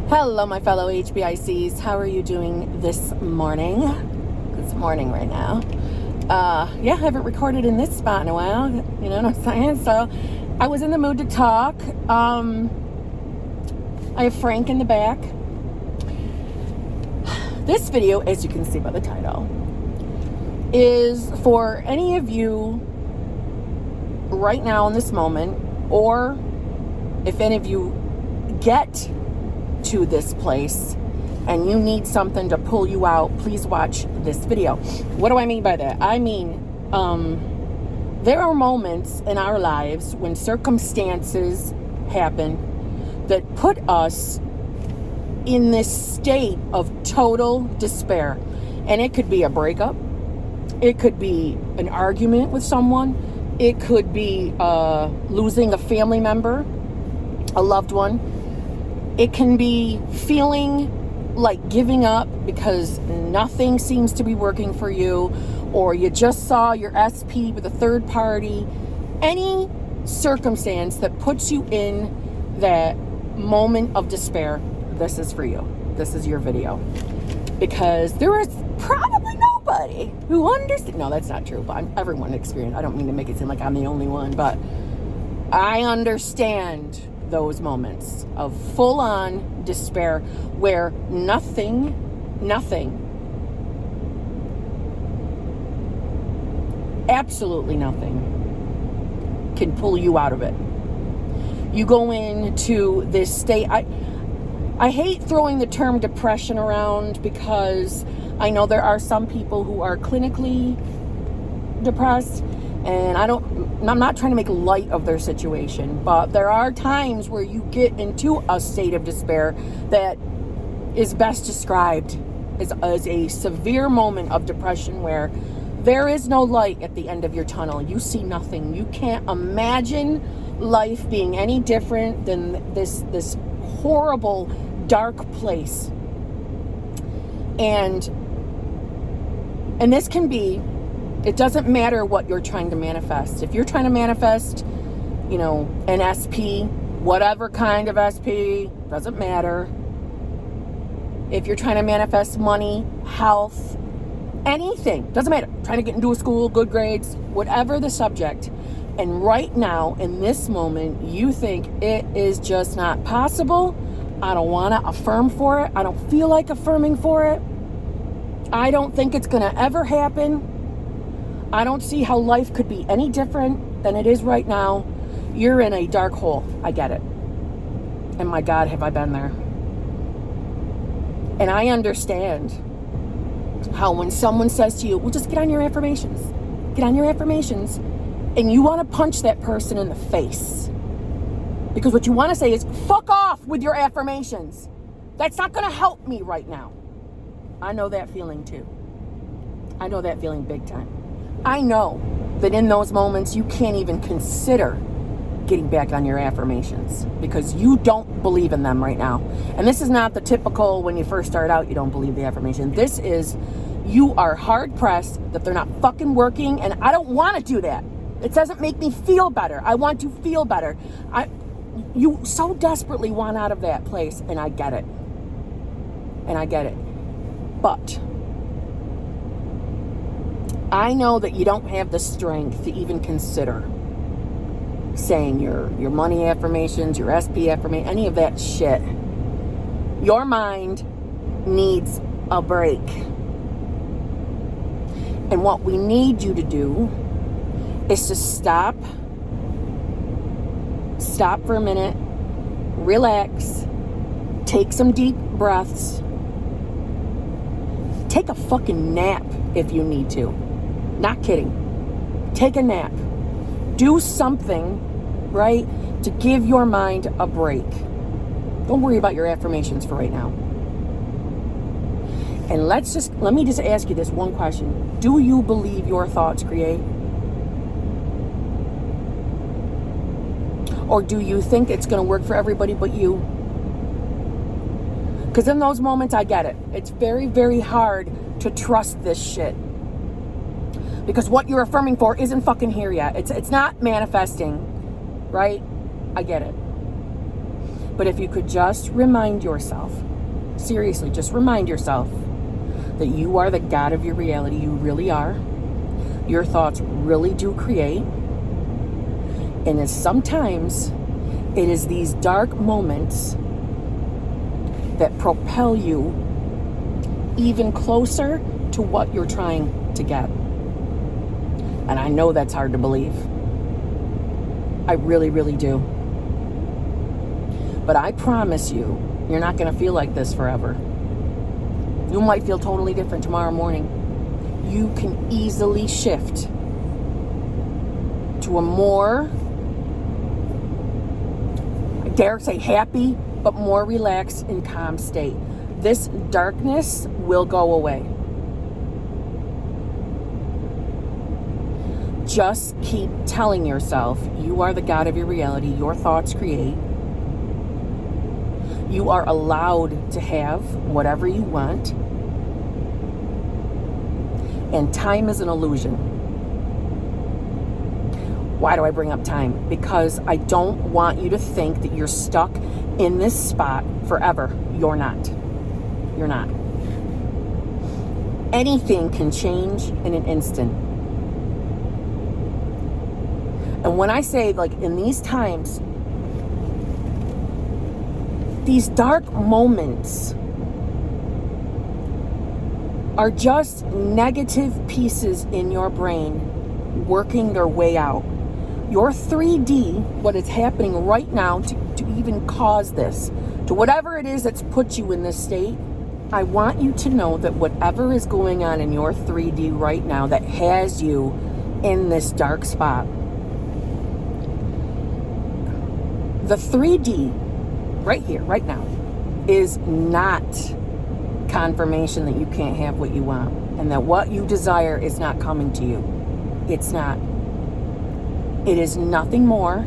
Hello, my fellow HBICs. How are you doing this morning? It's morning right now. I haven't recorded in this spot in a while. You know what I'm saying? So I was in the mood to talk. I have Frank in the back. This video, as you can see by the title, is for any of you right now in this moment, or if any of you get to this place and you need something to pull you out, please watch this video. What do I mean by that? I mean, there are moments in our lives when circumstances happen that put us in this state of total despair. And it could be a breakup. It could be an argument with someone. It could be losing a family member, a loved one. It can be feeling like giving up because nothing seems to be working for you, or you just saw your SP with a third party. Any circumstance that puts you in that moment of despair, this is for you. This is your video. Because there is probably nobody who understands. No, that's not true, but everyone experienced. I don't mean to make it seem like I'm the only one, but I understand those moments of full-on despair where nothing, absolutely nothing can pull you out of it. You go into this state. I hate throwing the term depression around because I know there are some people who are clinically depressed, and I'm not trying to make light of their situation, but there are times where you get into a state of despair that is best described as a severe moment of depression where there is no light at the end of your tunnel. You see nothing. You can't imagine life being any different than this horrible, dark place. And this can be, it doesn't matter what you're trying to manifest. If you're trying to manifest, an SP, whatever kind of SP, doesn't matter. If you're trying to manifest money, health, anything, doesn't matter. Trying to get into a school, good grades, whatever the subject. And right now, in this moment, you think it is just not possible. I don't want to affirm for it. I don't feel like affirming for it. I don't think it's going to ever happen. I don't see how life could be any different than it is right now. You're in a dark hole. I get it. And my God, have I been there. And I understand how when someone says to you, well, just get on your affirmations. Get on your affirmations. And you want to punch that person in the face. Because what you want to say is, fuck off with your affirmations. That's not going to help me right now. I know that feeling too. I know that feeling big time. I know that in those moments you can't even consider getting back on your affirmations because you don't believe in them right now. And this is not the typical when you first start out, you don't believe the affirmation. This is, you are hard pressed that they're not fucking working, and I don't want to do that. It doesn't make me feel better. I want to feel better. You so desperately want out of that place, and I get it. But I know that you don't have the strength to even consider saying your money affirmations, your SP affirmation, any of that shit. Your mind needs a break. And what we need you to do is to stop for a minute, relax, take some deep breaths, take a fucking nap if you need to. Not kidding. Take a nap. Do something, right, to give your mind a break. Don't worry about your affirmations for right now. And let me just ask you this one question. Do you believe your thoughts create? Or do you think it's going to work for everybody but you? Because in those moments, I get it. It's very, very hard to trust this shit. Because what you're affirming for isn't fucking here yet. It's not manifesting, right? I get it. But if you could just remind yourself, seriously, just remind yourself that you are the God of your reality. You really are. Your thoughts really do create. And it's sometimes it is these dark moments that propel you even closer to what you're trying to get. And I know that's hard to believe. I really, really do. But I promise you, you're not going to feel like this forever. You might feel totally different tomorrow morning. You can easily shift to a more, I dare say, happy, but more relaxed and calm state. This darkness will go away. Just keep telling yourself you are the God of your reality. Your thoughts create. You are allowed to have whatever you want. And time is an illusion. Why do I bring up time? Because I don't want you to think that you're stuck in this spot forever. You're not. You're not. Anything can change in an instant. And when I say, like, in these times, these dark moments are just negative pieces in your brain working their way out. Your 3D, what is happening right now to even cause this, to whatever it is that's put you in this state, I want you to know that whatever is going on in your 3D right now that has you in this dark spot, the 3D right here, right now, is not confirmation that you can't have what you want and that what you desire is not coming to you. It's not. It is nothing more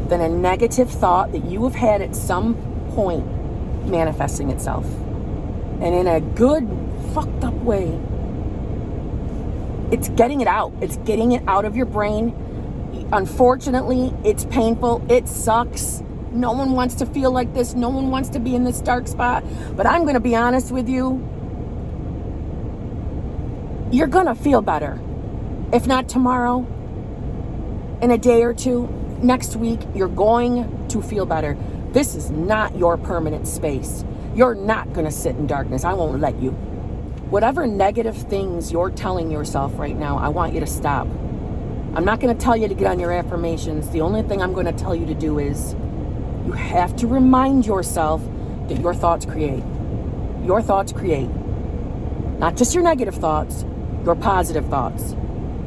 than a negative thought that you have had at some point manifesting itself. And in a good, fucked up way, it's getting it out. It's getting it out of your brain. Unfortunately, it's painful. It sucks. No one wants to feel like this. No one wants to be in this dark spot. But I'm going to be honest with you. You're going to feel better. If not tomorrow, in a day or two, next week, you're going to feel better. This is not your permanent space. You're not going to sit in darkness. I won't let you. Whatever negative things you're telling yourself right now, I want you to stop. I'm not going to tell you to get on your affirmations. The only thing I'm going to tell you to do is you have to remind yourself that your thoughts create. Your thoughts create. Not just your negative thoughts, your positive thoughts.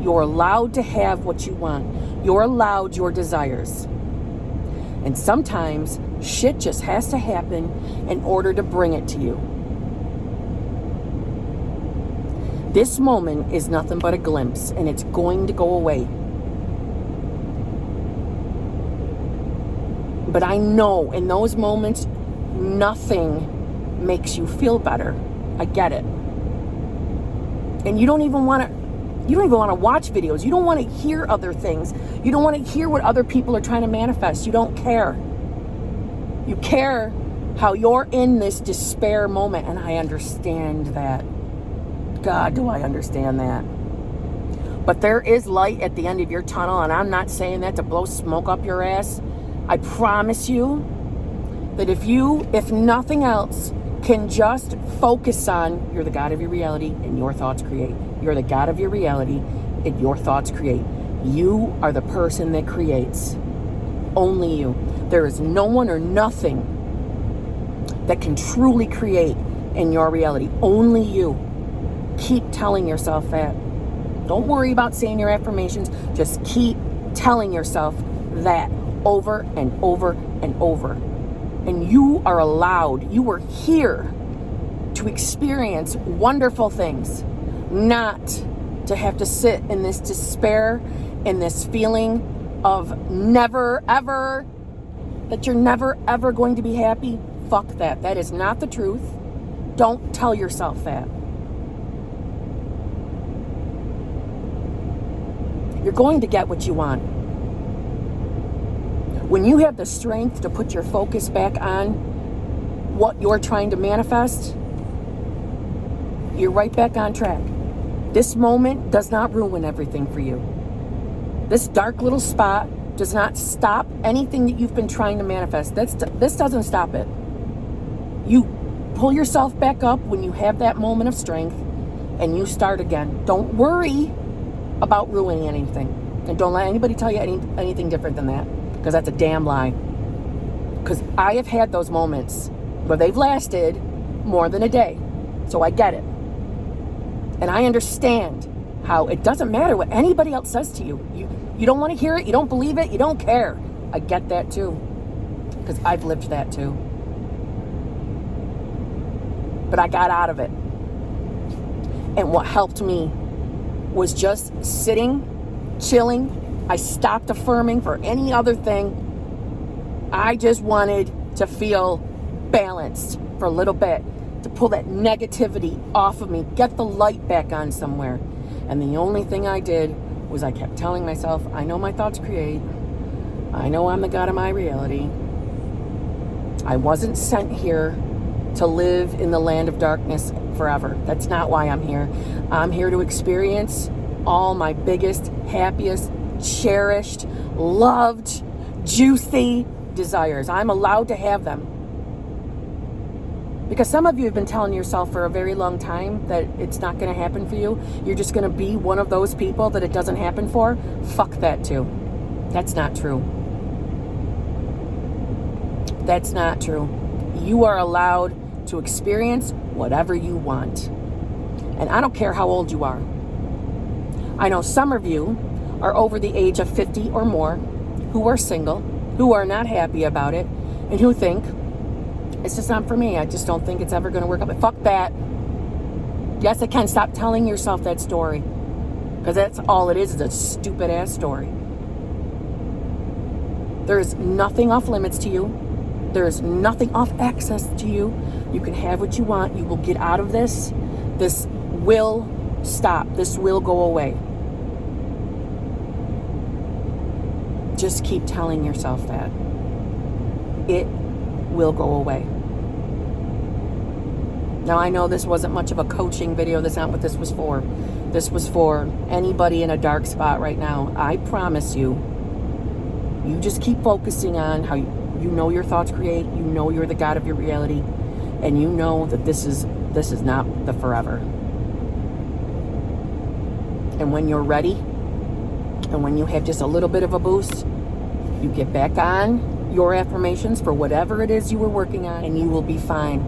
You're allowed to have what you want. You're allowed your desires. And sometimes shit just has to happen in order to bring it to you. This moment is nothing but a glimpse, and it's going to go away. But I know in those moments, nothing makes you feel better. I get it. And you don't even want to watch videos. You don't want to hear other things. You don't want to hear what other people are trying to manifest. You don't care. You care how you're in this despair moment, and I understand that. God, do I understand that. But there is light at the end of your tunnel, and I'm not saying that to blow smoke up your ass. I promise you that if nothing else, can just focus on you're the God of your reality and your thoughts create. You're the God of your reality and your thoughts create. You are the person that creates. Only you. There is no one or nothing that can truly create in your reality. Only you. Keep telling yourself that. Don't worry about saying your affirmations. Just keep telling yourself that over and over and over. And you are allowed, you are here to experience wonderful things, not to have to sit in this despair, in this feeling of never ever, that you're never ever going to be happy. Fuck that. That is not the truth. Don't tell yourself that. You're going to get what you want. When you have the strength to put your focus back on what you're trying to manifest, you're right back on track. This moment does not ruin everything for you. This dark little spot does not stop anything that you've been trying to manifest. This doesn't stop it. You pull yourself back up when you have that moment of strength and you start again. Don't worry about ruining anything. And don't let anybody tell you anything different than that, because that's a damn lie. Because I have had those moments where they've lasted more than a day. So I get it. And I understand how it doesn't matter what anybody else says to you. You don't want to hear it. You don't believe it. You don't care. I get that too. Because I've lived that too. But I got out of it. And what helped me was just sitting, chilling. I stopped affirming for any other thing. I just wanted to feel balanced for a little bit, to pull that negativity off of me, get the light back on somewhere. And the only thing I did was I kept telling myself, I know my thoughts create. I know I'm the God of my reality. I wasn't sent here to live in the land of darkness forever. That's not why I'm here. I'm here to experience all my biggest, happiest, cherished, loved, juicy desires. I'm allowed to have them. Because some of you have been telling yourself for a very long time that it's not going to happen for you. You're just going to be one of those people that it doesn't happen for. Fuck that too. That's not true. That's not true. You are allowed to experience whatever you want. And I don't care how old you are. I know some of you are over the age of 50 or more, who are single, who are not happy about it, and who think, it's just not for me. I just don't think it's ever going to work out. But fuck that. Yes, it can. Stop telling yourself that story. Because that's all it is a stupid ass story. There is nothing off limits to you. There is nothing off access to you. You can have what you want. You will get out of this. This will stop. This will go away. Just keep telling yourself that. It will go away. Now, I know this wasn't much of a coaching video. That's not what this was for. This was for anybody in a dark spot right now. I promise you, you just keep focusing on how you know your thoughts create. You know you're the God of your reality. And you know that this is not the forever. And when you're ready, and when you have just a little bit of a boost, you get back on your affirmations for whatever it is you were working on, and you will be fine.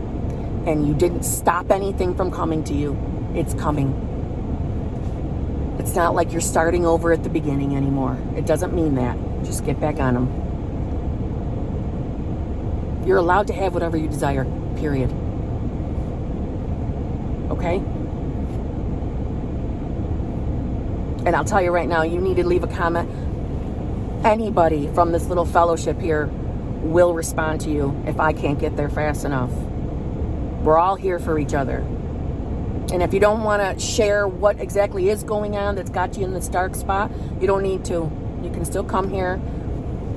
And you didn't stop anything from coming to you. It's coming. It's not like you're starting over at the beginning anymore. It doesn't mean that. Just get back on them. You're allowed to have whatever you desire, period. Okay? And I'll tell you right now, you need to leave a comment. Anybody from this little fellowship here will respond to you if I can't get there fast enough. We're all here for each other. And if you don't want to share what exactly is going on that's got you in this dark spot, you don't need to. You can still come here.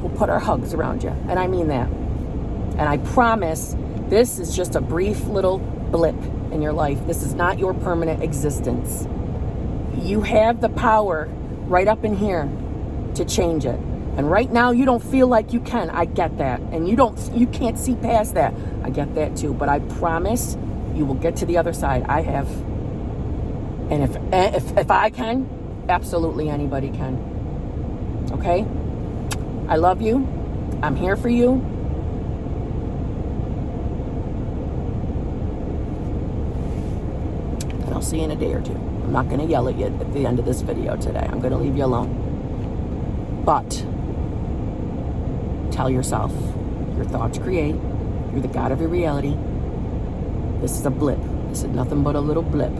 We'll put our hugs around you. And I mean that. And I promise this is just a brief little blip in your life. This is not your permanent existence. You have the power right up in here to change it. And right now you don't feel like you can. I get that. And you can't see past that. I get that too. But I promise you will get to the other side. I have. And if I can, absolutely anybody can. Okay? I love you. I'm here for you. And I'll see you in a day or two. I'm not going to yell at you at the end of this video today. I'm going to leave you alone. But tell yourself, your thoughts create. You're the God of your reality. This is a blip. This is nothing but a little blip.